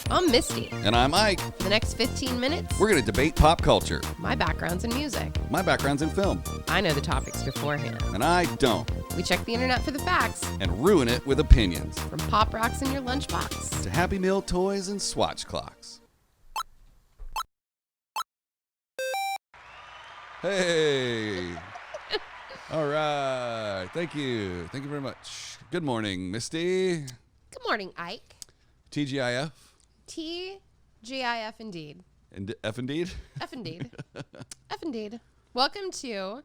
I'm Misty. And I'm Ike. For the next 15 minutes, We're going to debate pop culture. my background's in music. My background's in film. I know the topics beforehand. And I don't. We check the internet for the facts, And ruin it with opinions. from pop rocks in your lunchbox. To Happy Meal toys and swatch clocks. Hey. All right. Thank you. Thank you very much. Good morning, Misty. Good morning, Ike. TGIF. TGIF indeed. And F indeed. F indeed. F indeed. Welcome to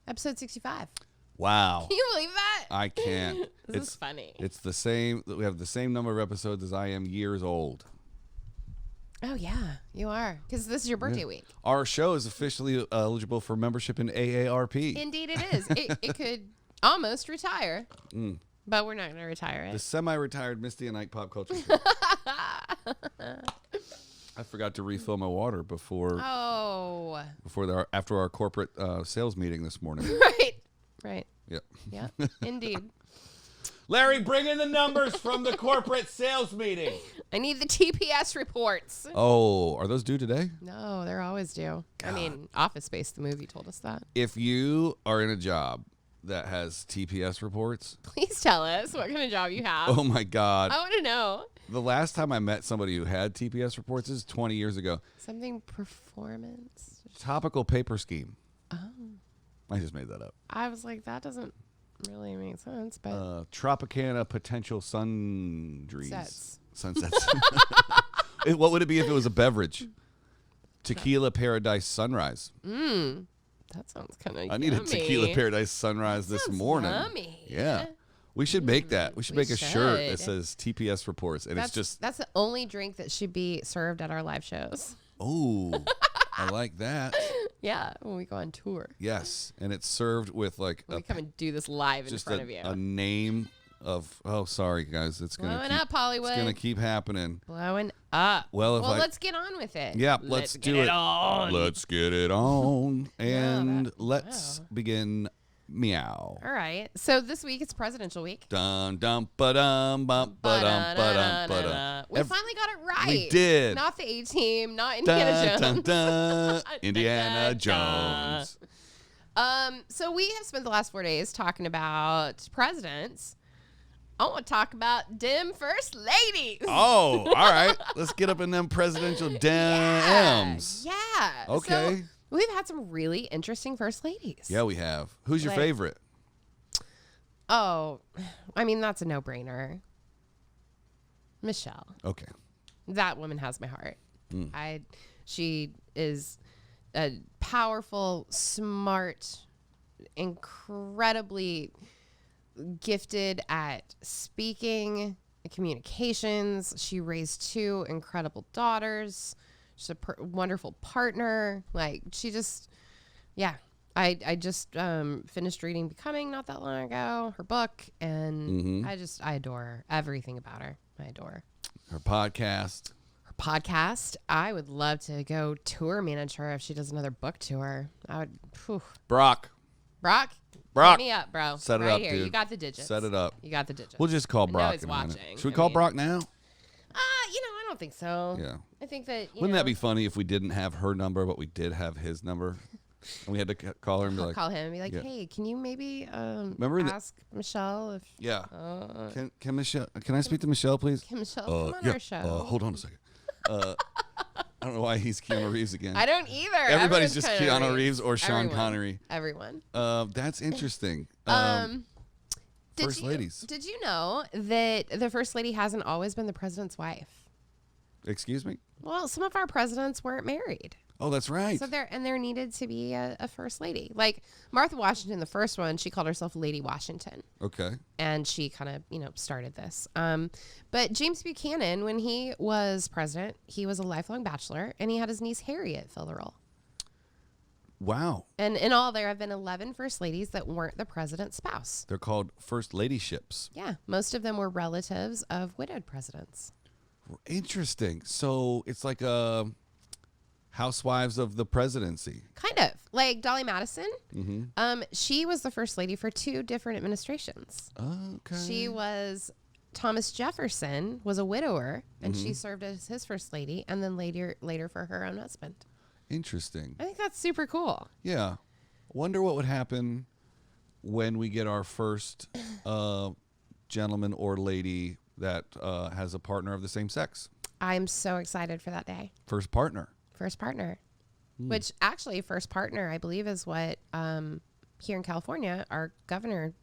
episode 65. Wow. Can you believe that? I can't. This is funny. It's the same. We have the same number of episodes as I am years old. Oh, yeah, you are. Because this is your birthday week. Our show is officially eligible for membership in AARP. Indeed it is. It could almost retire. But we're not going to retire it. The semi-retired Misty and Ike pop culture show. I forgot to refill my water after our corporate sales meeting this morning. Right. Yep. Yeah, indeed. Larry, bring in the numbers from the corporate sales meeting. I need the TPS reports. Oh, are those due today? No, they're always due. God. I mean, Office Space, the movie, told us that. If you are in a job that has TPS reports, Please tell us what kind of job you have. oh my God. I want to know. The last time I met somebody who had TPS reports is 20 years ago. Something performance. Topical paper scheme. Oh. I just made that up. I was like, that doesn't really make sense, but Tropicana potential sundries. Sunsets. What would it be if it was a beverage? Tequila Paradise Sunrise. That sounds kind of I need a Tequila Paradise Sunrise this morning. Yummy. Yeah. We should make that. We should make a shirt that should. says TPS reports. And it's just, That's the only drink that should be served at our live shows. oh, I like that. Yeah, when we go on tour. Yes. And it's served with like We come and do this live in front of you. a name of, oh, sorry, guys. It's going to Blowing up, Hollywood. It's going to keep happening. Blowing up. Well, let's get on with it. Yeah, let's do it. Let's get it on. And let's begin meow. All right. So this week it's presidential week. Dun dum ba dum bum ba dum ba dum ba dum. We finally got it right. We did. Not the A-Team, not Indiana Dun, Jones. dun, dun. Indiana Jones. So we have spent the last 4 days talking about presidents. I want to talk about dem first ladies. Oh, all right. Let's get up in them presidential dems. Yeah. Okay. So we've had some really interesting first ladies. Yeah, we have. Who's your Like- favorite? Oh, I mean, that's a no-brainer. Michelle. Okay. That woman has my heart. She is a powerful, smart, incredibly gifted at speaking, communications. She raised 2 incredible daughters. She's a wonderful partner. Like, she just, yeah. I just finished reading Becoming not that long ago, her book, and I adore her. Everything about her, I adore. Her podcast. Her podcast, I would love to go tour manage her if she does another book tour. I would, whew. Brock. Brock, Brock. hit me up, bro. Set it right up, here. dude. You got the digits. Set it up. You got the digits. We'll just call I know Brock he's in a minute. watching. Should we I call mean- Brock now? I don't think so. Yeah. I think that, Wouldn't that be funny if we didn't have her number, but we did have his number? And we had to call her and be like, call him and be like, yeah. hey, can you maybe Remember ask Michelle if yeah. Can Michelle? Can I speak to Michelle, please? can Michelle come on yeah. our show? Hold on a second. I don't know why he's Keanu Reeves again. I don't either. Everybody's just Everyone's Keanu Reeves or Sean Everyone. Connery. Everyone. That's interesting. First ladies. Did you know that the first lady hasn't always been the president's wife? Excuse me? Well, some of our presidents weren't married. Oh, that's right. So there needed to be a first lady. Like Martha Washington, the first one, she called herself Lady Washington. Okay. And she kind of, started this. But James Buchanan, when he was president, he was a lifelong bachelor, and he had his niece Harriet fill the role. Wow. And in all, there have been 11 first ladies that weren't the president's spouse. They're called first ladyships. Yeah, most of them were relatives of widowed presidents. Interesting. So it's like Housewives of the Presidency. Kind of. Like Dolly Madison. Mm-hmm. She was the first lady for 2 different administrations. Okay. She was Thomas Jefferson was a widower, and she served as his first lady, and then later for her own husband. Interesting. I think that's super cool. Yeah. Wonder what would happen when we get our first gentleman or lady that has a partner of the same sex. I'm so excited for that day. First partner. First partner. Which actually, first partner, I believe, is what here in California, our Governor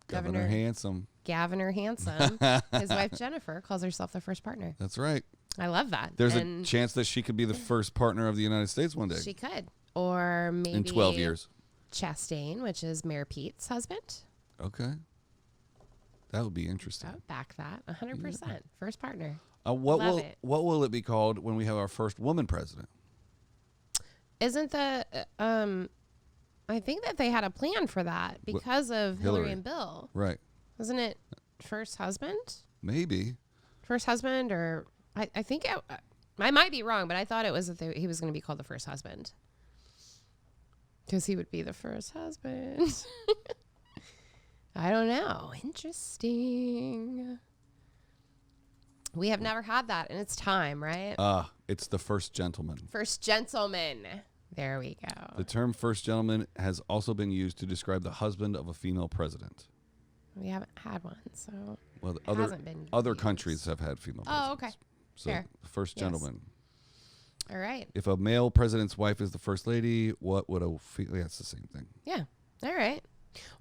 Handsome. Governor Handsome, his wife Jennifer, calls herself the first partner. That's right. I love that. There's a chance that she could be the first partner of the United States one day. She could. Or maybe... In 12 years. Chastain, which is Mayor Pete's husband. Okay. That would be interesting. I would back that 100%. Yeah. First partner. What will it be called when we have our first woman president? Isn't the... I think that they had a plan for that because of Hillary and Bill. Right. Wasn't it first husband? Maybe. First husband, or I think I might be wrong, but I thought it was that he was going to be called the first husband because he would be the first husband. I don't know. Interesting. We have never had that, and it's time, right? It's the first gentleman. First gentleman. There we go. The term first gentleman has also been used to describe the husband of a female president. We haven't had one, so well, other countries have had female presidents. Oh, okay. So fair. The first gentleman. All right. If a male president's wife is the first lady, what would a female? Yeah, it's the same thing. Yeah. All right.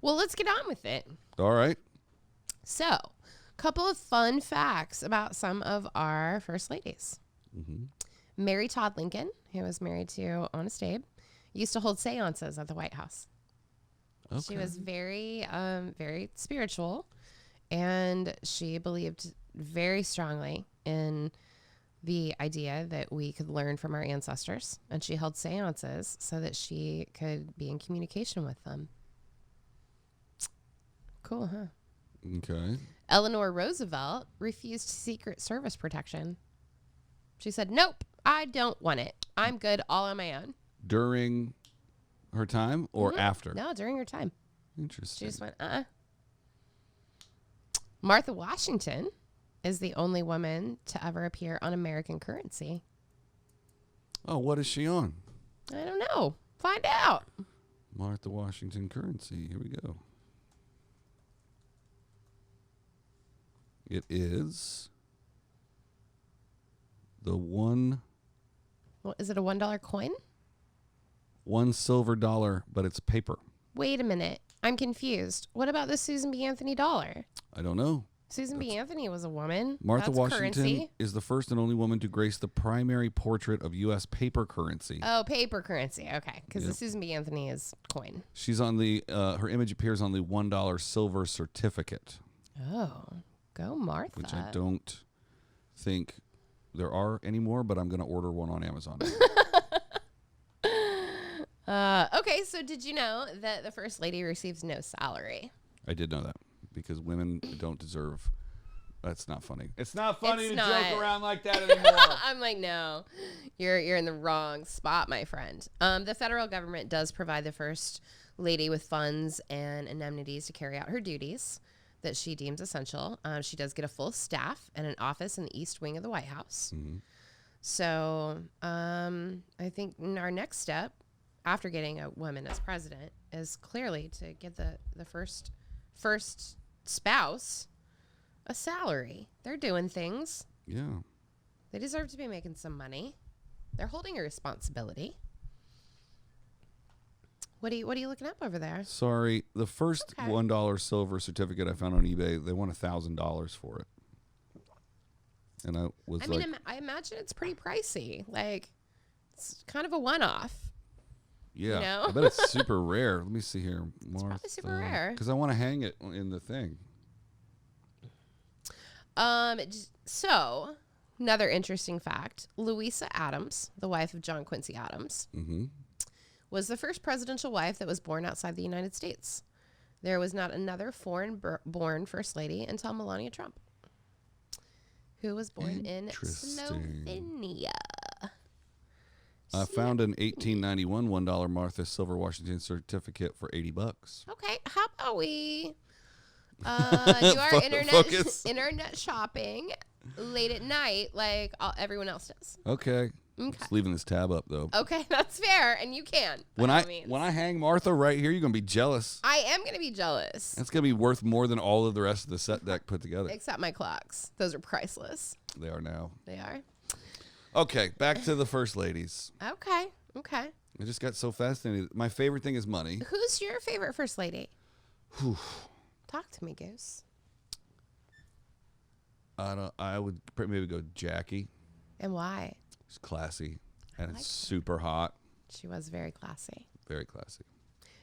Well, let's get on with it. All right. So, a couple of fun facts about some of our first ladies. Mary Todd Lincoln, who was married to Honest Abe, used to hold seances at the White House. Okay. She was very, very spiritual, and she believed very strongly in the idea that we could learn from our ancestors, and she held seances so that she could be in communication with them. Cool, huh? Okay. Eleanor Roosevelt refused Secret Service protection. She said, nope, I don't want it. I'm good all on my own. During her time or after? No, during her time. Interesting. She just went, Martha Washington is the only woman to ever appear on American currency. Oh, what is she on? I don't know. Find out. Martha Washington currency. Here we go. It is the one. Well, is it a $1 coin? $1 silver dollar, but it's paper. Wait a minute. I'm confused. What about the Susan B. Anthony dollar? I don't know. Susan B. Anthony was a woman. Martha That's Washington currency. is the first and only woman to grace the primary portrait of U.S. paper currency. Oh, paper currency. Okay, because the Susan B. Anthony is coin. She's on the. Her image appears on the $1 silver certificate. Oh, go Martha. Which I don't think there are anymore, but I'm going to order one on Amazon. Okay, so did you know that the First Lady receives no salary? I did know that because women don't deserve. That's not funny. It's not funny It's to not. joke around like that anymore. I'm like, no, you're in the wrong spot, my friend. The federal government does provide the First Lady with funds and indemnities to carry out her duties that she deems essential. She does get a full staff and an office in the East Wing of the White House. Mm-hmm. So I think our next step after getting a woman as president is clearly to get the first spouse a salary. They're doing things. Yeah. They deserve to be making some money. They're holding a responsibility. What are you looking up over there? Sorry, the first $1 silver certificate I found on eBay, they want $1,000 for it. And I was I imagine it's pretty pricey. Like, it's kind of a one-off. Yeah, you know? I bet it's super rare. Let me see here. It's probably super rare. Because I want to hang it in the thing. So, another interesting fact. Louisa Adams, the wife of John Quincy Adams, was the first presidential wife that was born outside the United States. There was not another foreign-born First Lady until Melania Trump, who was born in Slovenia. I found an 1891 $1 Martha Silver Washington certificate for $80. Okay, how about we Do our Focus. internet shopping late at night like everyone else does. Okay. Just leaving this tab up though. Okay, that's fair, and you can. When I hang Martha right here, you're gonna be jealous. I am gonna be jealous. That's gonna be worth more than all of the rest of the set deck put together. Except my clocks; those are priceless. They are now. They are. Okay, back to the first ladies. Okay. I just got so fascinated. My favorite thing is money. Who's your favorite first lady? Whew. Talk to me, Goose. I would maybe go Jackie. And why? She's classy and it's super hot. She was very classy. Very classy.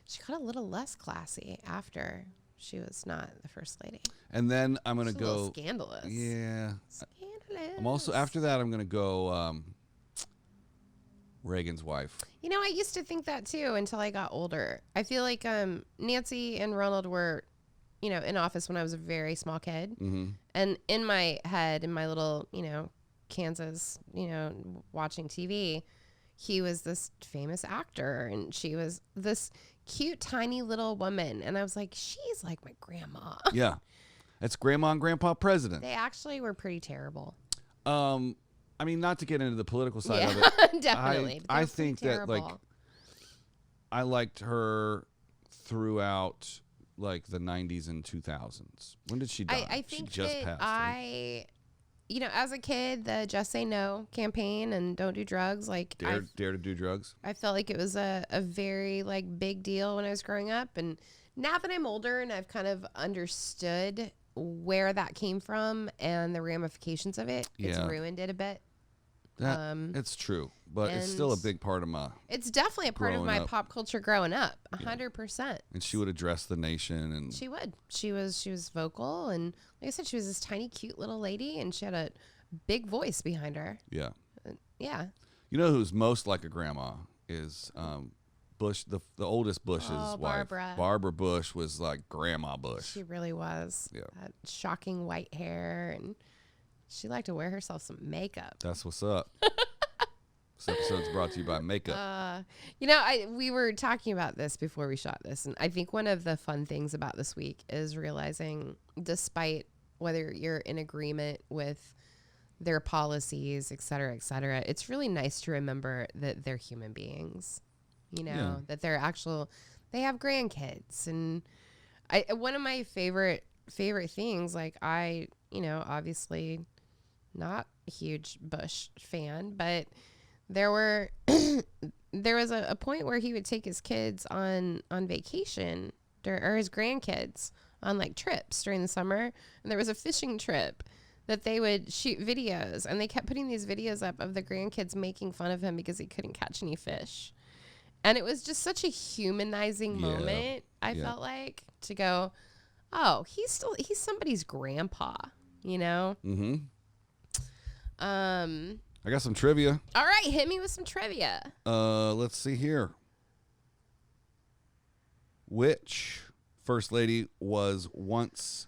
She got a little less classy after she was not the first lady. And then I'm gonna go A little scandalous. Yeah. Scandalous. I'm also after that. I'm gonna go Reagan's wife. You know, I used to think that too until I got older. I feel like Nancy and Ronald were, in office when I was a very small kid. Mm-hmm. And in my head, in my little, Kansas, watching TV, he was this famous actor and she was this cute, tiny little woman. And I was like, she's like my grandma. Yeah. That's Grandma and Grandpa President. They actually were pretty terrible. I mean, not to get into the political side of it. Definitely. I think that, like, I liked her throughout, like, the 90s and 2000s. When did she die? I think she just that passed. Right? As a kid, the Just Say No campaign and don't do drugs, like Dare to do drugs. I felt like it was a very like big deal when I was growing up. And now that I'm older and I've kind of understood where that came from and the ramifications of it, it's ruined it a bit. It's true, but it's still a big part of my. It's definitely a part of my pop culture growing up, 100%. And she would address the nation, and she would. She was vocal, and like I said, she was this tiny, cute little lady, and she had a big voice behind her. Yeah. Yeah. You know who's most like a grandma is Bush, the oldest Bush's wife. Barbara. Barbara Bush was like Grandma Bush. She really was. Yeah. That shocking white hair, and she liked to wear herself some makeup. That's what's up. This episode's brought to you by makeup. We were talking about this before we shot this, and I think one of the fun things about this week is realizing, despite whether you're in agreement with their policies, et cetera, it's really nice to remember that they're human beings, that they're they have grandkids. And one of my favorite things, like obviously not a huge Bush fan, but there was a point where he would take his kids on vacation or his grandkids on like trips during the summer. And there was a fishing trip that they would shoot videos, and they kept putting these videos up of the grandkids making fun of him because he couldn't catch any fish. And it was just such a humanizing moment. I felt like, to go, oh, he's somebody's grandpa, Mm-hmm. I got some trivia. All right, hit me with some trivia. Let's see here. Which first lady was once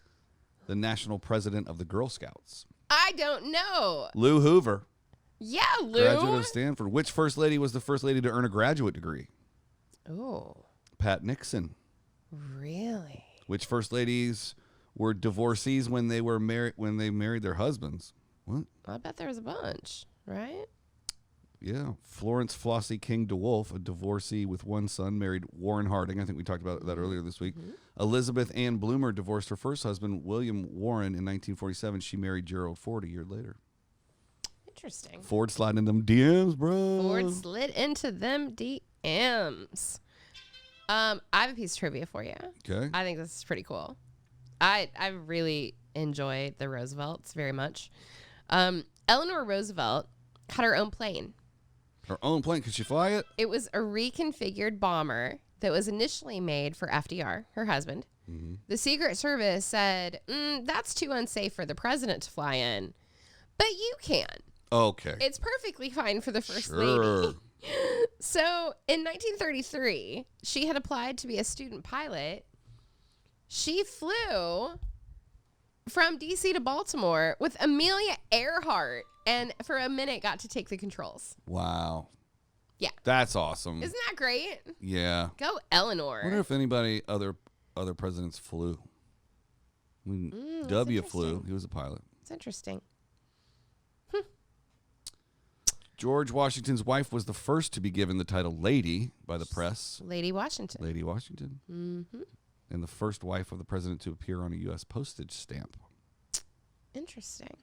the national president of the Girl Scouts? I don't know. Lou Hoover. Yeah, Lou. Graduate of Stanford. Which first lady was the first lady to earn a graduate degree? Oh. Pat Nixon. Really? Which first ladies were divorcees when they were married their husbands? What? I bet there was a bunch, right? Yeah. Florence Flossie King DeWolf, a divorcee with one son, married Warren Harding. I think we talked about that earlier this week. Mm-hmm. Elizabeth Ann Bloomer divorced her first husband, William Warren, in 1947. She married Gerald Ford a year later. Interesting. Ford sliding in them DMs, bro. Ford slid into them DMs. I have a piece of trivia for you. Okay. I think this is pretty cool. I really enjoy the Roosevelts very much. Eleanor Roosevelt had her own plane. Her own plane? Could she fly it? It was a reconfigured bomber that was initially made for FDR, her husband. Mm-hmm. The Secret Service said, that's too unsafe for the president to fly in. But you can. Okay. It's perfectly fine for the first sure. lady. So in 1933, she had applied to be a student pilot. She flew from D.C. to Baltimore with Amelia Earhart, and for a minute got to take the controls. Wow. Yeah. That's awesome. Isn't that great? Yeah. Go Eleanor. I wonder if anybody, other presidents flew. When W flew, interesting. he was a pilot. It's interesting. George Washington's wife was the first to be given the title Lady by the press. Lady Washington. Lady Washington. Mm-hmm. And the first wife of the president to appear on a U.S. postage stamp. Interesting.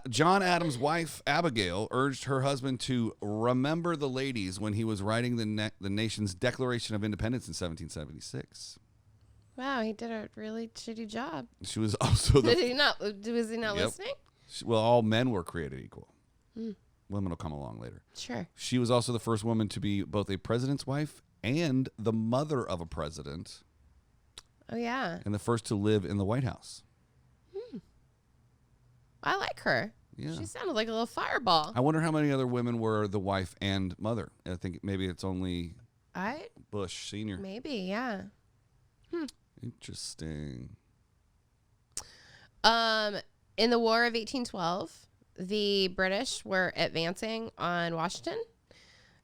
John Adams' wife, Abigail, urged her husband to remember the ladies when he was writing the nation's Declaration of Independence in 1776. Wow, he did a really shitty job. She was also the... Was he not listening? Well, all men were created equal. Women will come along later. Sure. She was also the first woman to be both a president's wife and the mother of a president. Oh, yeah. And the first to live in the White House. I like her. Yeah. She sounded like a little fireball. I wonder how many other women were the wife and mother. I think maybe it's only Bush Sr. Maybe, yeah. Interesting. In the War of 1812, the British were advancing on Washington.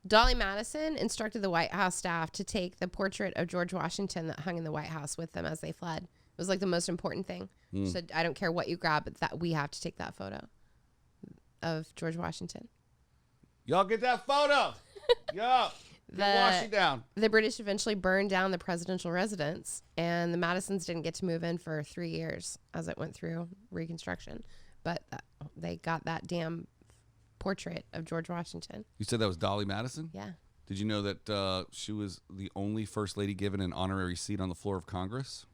Dolly Madison instructed the White House staff to take the portrait of George Washington that hung in the White House with them as they fled. It was like the most important thing. She said, I don't care what you grab, but that we have to take that photo of George Washington. Y'all get that photo. Yo. Wash it down. The British eventually burned down the presidential residence, and the Madisons didn't get to move in for 3 years as it went through Reconstruction. But they got that damn portrait of George Washington. You said that was Dolly Madison? Yeah. Did you know that she was the only first lady given an honorary seat on the floor of Congress?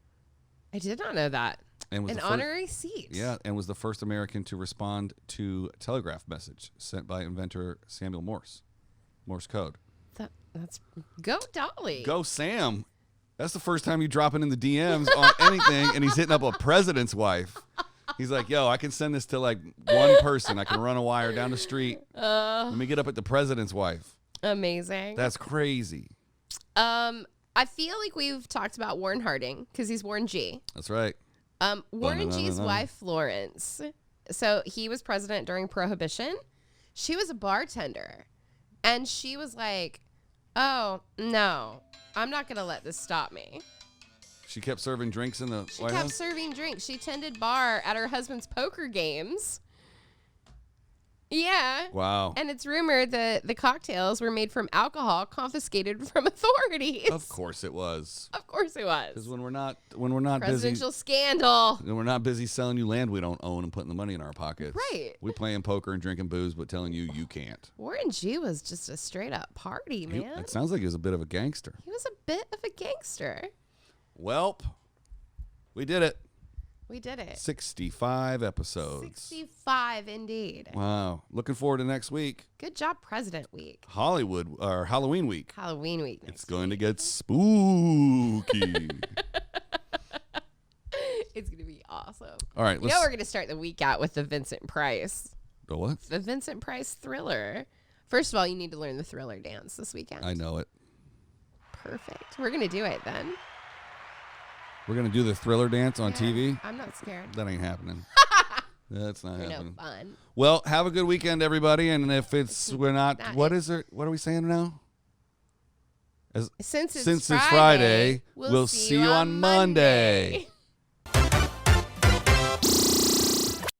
I did not know that. And was an honorary seat. Yeah, and was the first American to respond to a telegraph message sent by inventor Samuel Morse. Morse code. That's go Dolly. Go Sam. That's the first time you drop it in the DMs on anything, and he's hitting up a president's wife. He's like, yo, I can send this to like one person. I can run a wire down the street. Let me get up at the president's wife. Amazing. That's crazy. I feel like we've talked about Warren Harding because he's Warren G. That's right. Warren G's wife, Florence. So he was president during Prohibition. She was a bartender. And she was like, oh, no, I'm not going to let this stop me. She kept serving drinks in the White House? She kept serving drinks. She tended bar at her husband's poker games. Yeah. Wow. And it's rumored that the cocktails were made from alcohol confiscated from authorities. Of course it was. Of course it was. Because when we're not presidential busy, scandal. when we're not busy selling you land we don't own and putting the money in our pockets. Right. We playing poker and drinking booze, but telling you can't. Warren G was just a straight up party, man. It sounds like he was a bit of a gangster. He was a bit of a gangster. Welp, we did it. We did it. 65 episodes. 65 indeed. Wow. Looking forward to next week. Good job, President Week. Halloween week. Halloween week. It's going to get spooky. It's going to be awesome. All right. We're going to start the week out with the Vincent Price. The what? The Vincent Price Thriller. First of all, you need to learn the Thriller dance this weekend. I know it. Perfect. We're going to do it then. We're going to do the Thriller dance on TV? I'm not scared. That ain't happening. That's not happening. No fun. Well, have a good weekend, everybody. And if we're not, what are we saying now? Since it's Friday, we'll see you on Monday.